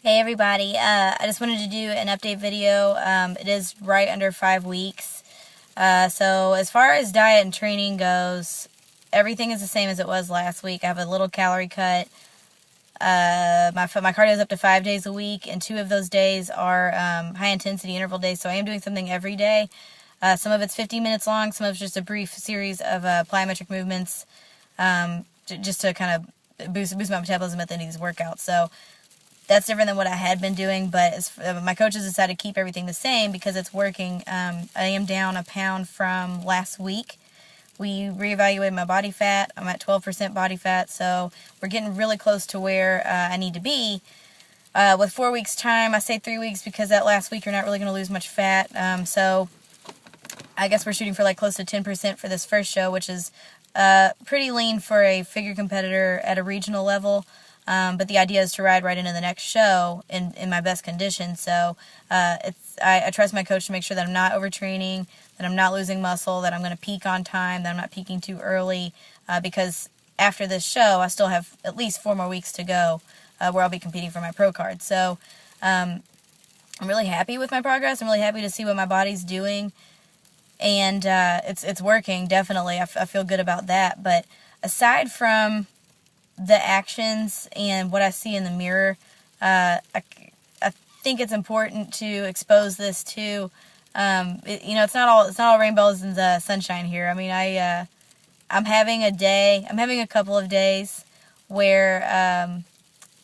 Hey everybody, I just wanted to do an update video. It is right under 5 weeks. So as far as diet and training goes, everything is the same as it was last week. I have a little calorie cut. My cardio is up to 5 days a week, and 2 of those days are high intensity interval days, so I am doing something every day. Some of it's 15 minutes long, some of it's just a brief series of plyometric movements, just to kind of boost my metabolism at the end of these workouts. So that's different than what I had been doing, but my coaches decided to keep everything the same because it's working. I am down a pound from last week. We reevaluated my body fat. I'm at 12% body fat, so we're getting really close to where I need to be. With 4 weeks' time, I say 3 weeks because that last week you're not really going to lose much fat. So I guess we're shooting for like close to 10% for this first show, which is pretty lean for a figure competitor at a regional level. But the idea is to ride right into the next show in my best condition. So I trust my coach to make sure that I'm not overtraining, that I'm not losing muscle, that I'm going to peak on time, that I'm not peaking too early, because after this show, I still have at least 4 more weeks to go where I'll be competing for my pro card. So I'm really happy with my progress. I'm really happy to see what my body's doing, and it's working, definitely. I feel good about that. But aside from the actions and what I see in the mirror, I think it's important to expose this to. It's not all rainbows and the sunshine here. I mean, I'm having a couple of days where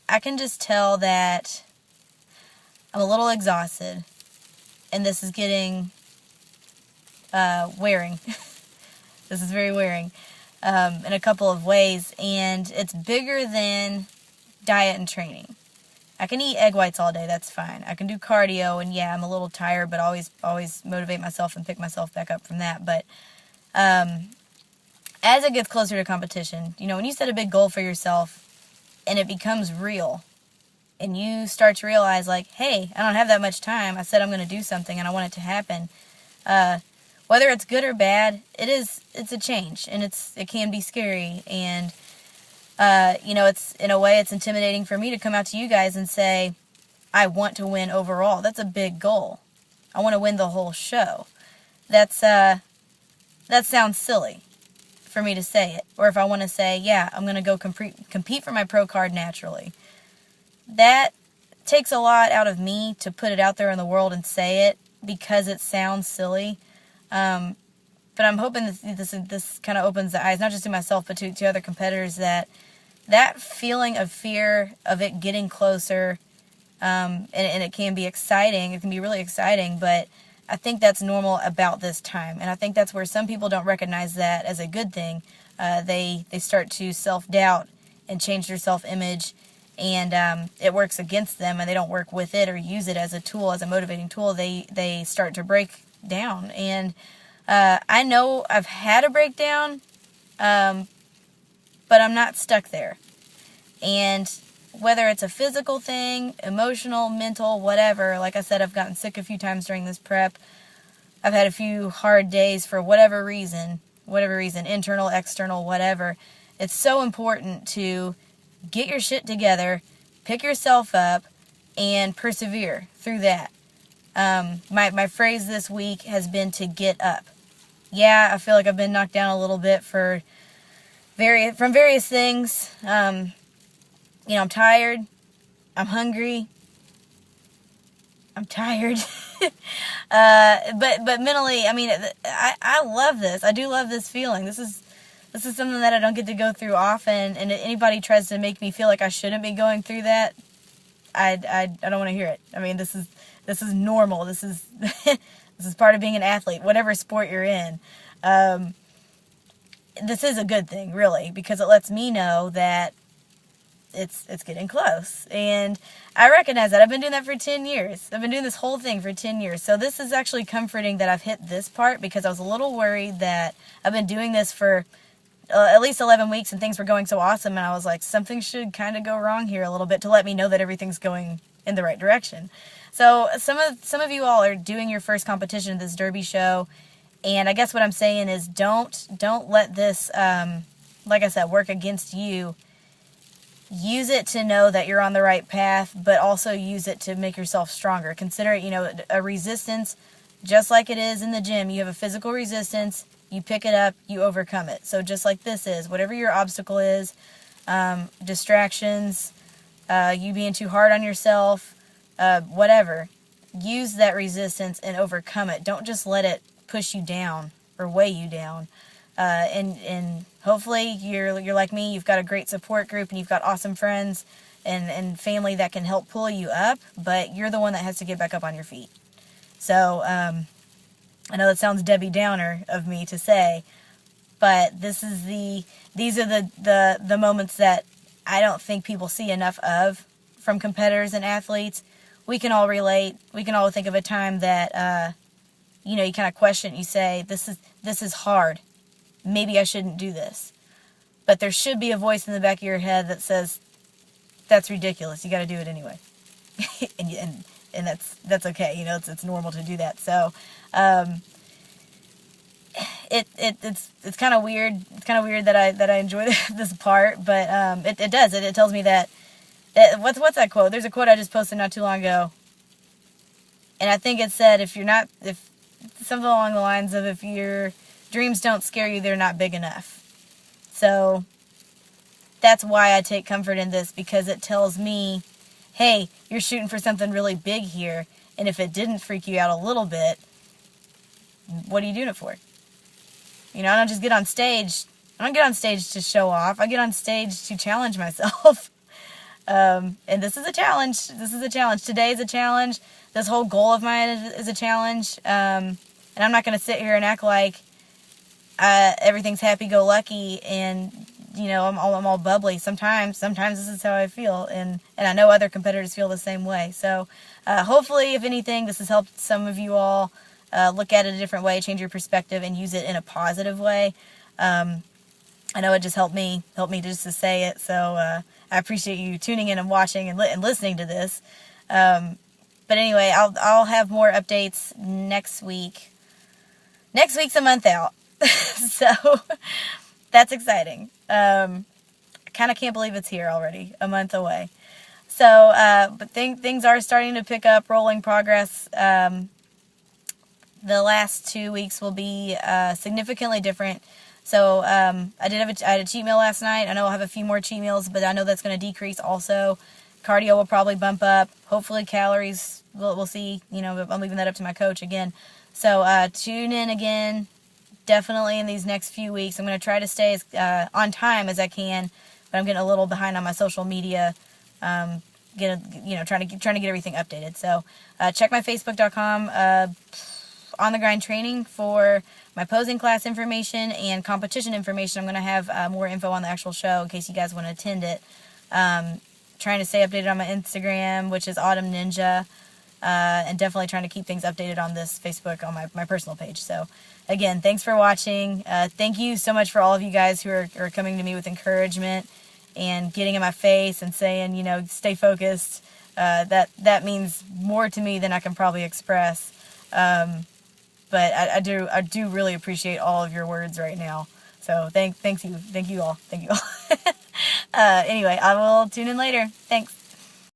I can just tell that I'm a little exhausted, and this is getting wearing. This is very wearing. In a couple of ways, and it's bigger than diet and training. I can eat egg whites all day, that's fine. I can do cardio, and yeah, I'm a little tired, but always motivate myself and pick myself back up from that. But as it gets closer to competition, when you set a big goal for yourself and it becomes real, and you start to realize, like, hey, I don't have that much time. I said I'm going to do something, and I want it to happen. Whether it's good or bad, it's a change, and it can be scary, and it's, in a way, it's intimidating for me to come out to you guys and say, I want to win overall. That's a big goal. I want to win the whole show. That sounds silly for me to say it. Or if I want to say, yeah, I'm going to go compete for my pro card naturally. That takes a lot out of me to put it out there in the world and say it because it sounds silly. But I'm hoping this kind of opens the eyes, not just to myself, but to other competitors, that feeling of fear of it getting closer, and it can be exciting. It can be really exciting, but I think that's normal about this time. And I think that's where some people don't recognize that as a good thing. They start to self-doubt and change their self-image, and it works against them, and they don't work with it or use it as a tool, as a motivating tool. They start to break down, and I know I've had a breakdown, but I'm not stuck there. And whether it's a physical thing, emotional, mental, whatever, like I said, I've gotten sick a few times during this prep. I've had a few hard days for whatever reason, internal, external, whatever. It's so important to get your shit together, pick yourself up, and persevere through that. My phrase this week has been to get up. Yeah, I feel like I've been knocked down a little bit from various things. I'm tired. I'm hungry. I'm tired. But mentally, I mean, I love this. I do love this feeling. This is something that I don't get to go through often, and if anybody tries to make me feel like I shouldn't be going through that, I don't want to hear it. I mean, this is normal. This is this is part of being an athlete, whatever sport you're in. This is a good thing, really, because it lets me know that it's getting close. And I recognize that. I've been doing that for 10 years. I've been doing this whole thing for 10 years. So this is actually comforting that I've hit this part, because I was a little worried that I've been doing this for at least 11 weeks and things were going so awesome, and I was like, something should kind of go wrong here a little bit to let me know that everything's going in the right direction. So some of you all are doing your first competition at this derby show, and I guess what I'm saying is don't let this, like I said, work against you use it to know that you're on the right path, but also use it to make yourself stronger. Consider it, a resistance, just like it is in the gym. You have a physical resistance, you pick it up, you overcome it. So just like this is, whatever your obstacle is, distractions, you being too hard on yourself, whatever, use that resistance and overcome it. Don't just let it push you down or weigh you down. And hopefully you're like me, you've got a great support group and you've got awesome friends and family that can help pull you up, but you're the one that has to get back up on your feet. So, I know that sounds Debbie Downer of me to say, but these are the moments that I don't think people see enough of from competitors and athletes. We can all relate. We can all think of a time that, you kind of question, you say, this is hard. Maybe I shouldn't do this. But there should be a voice in the back of your head that says, that's ridiculous. You got to do it anyway. and that's okay. It's normal to do that. So, it's kind of weird. It's kind of weird that I enjoy this part, but it does. It tells me that what's that quote? There's a quote I just posted not too long ago, and I think it said if something along the lines of, if your dreams don't scare you, they're not big enough. So that's why I take comfort in this, because it tells me, hey, you're shooting for something really big here, and if it didn't freak you out a little bit, what are you doing it for? I don't just get on stage. I don't get on stage to show off. I get on stage to challenge myself. And this is a challenge. Today is a challenge. This whole goal of mine is a challenge. And I'm not going to sit here and act like everything's happy-go-lucky and, I'm all bubbly. Sometimes this is how I feel. And I know other competitors feel the same way. So hopefully, if anything, this has helped some of you all look at it a different way, change your perspective, and use it in a positive way. I know it just helped me just to say it. So I appreciate you tuning in and watching and listening to this. But anyway, I'll have more updates next week. Next week's a month out, so that's exciting. I kind of can't believe it's here already, a month away. So, but things are starting to pick up, rolling progress. The last 2 weeks will be significantly different. So I had a cheat meal last night. I know I'll have a few more cheat meals, but I know that's going to decrease also. Cardio will probably bump up. Hopefully calories, we'll see. I'm leaving that up to my coach again. So tune in again, definitely in these next few weeks. I'm going to try to stay as on time as I can, but I'm getting a little behind on my social media. Trying to get everything updated. So check my Facebook.com. On the Grind training for my posing class information and competition information. I'm going to have more info on the actual show in case you guys want to attend it. Trying to stay updated on my Instagram, which is Autumn Ninja, and definitely trying to keep things updated on this Facebook on my personal page. So again, thanks for watching. Thank you so much for all of you guys who are coming to me with encouragement and getting in my face and saying, stay focused. That means more to me than I can probably express. But I do really appreciate all of your words right now. So thank you all. Anyway, I will tune in later. Thanks.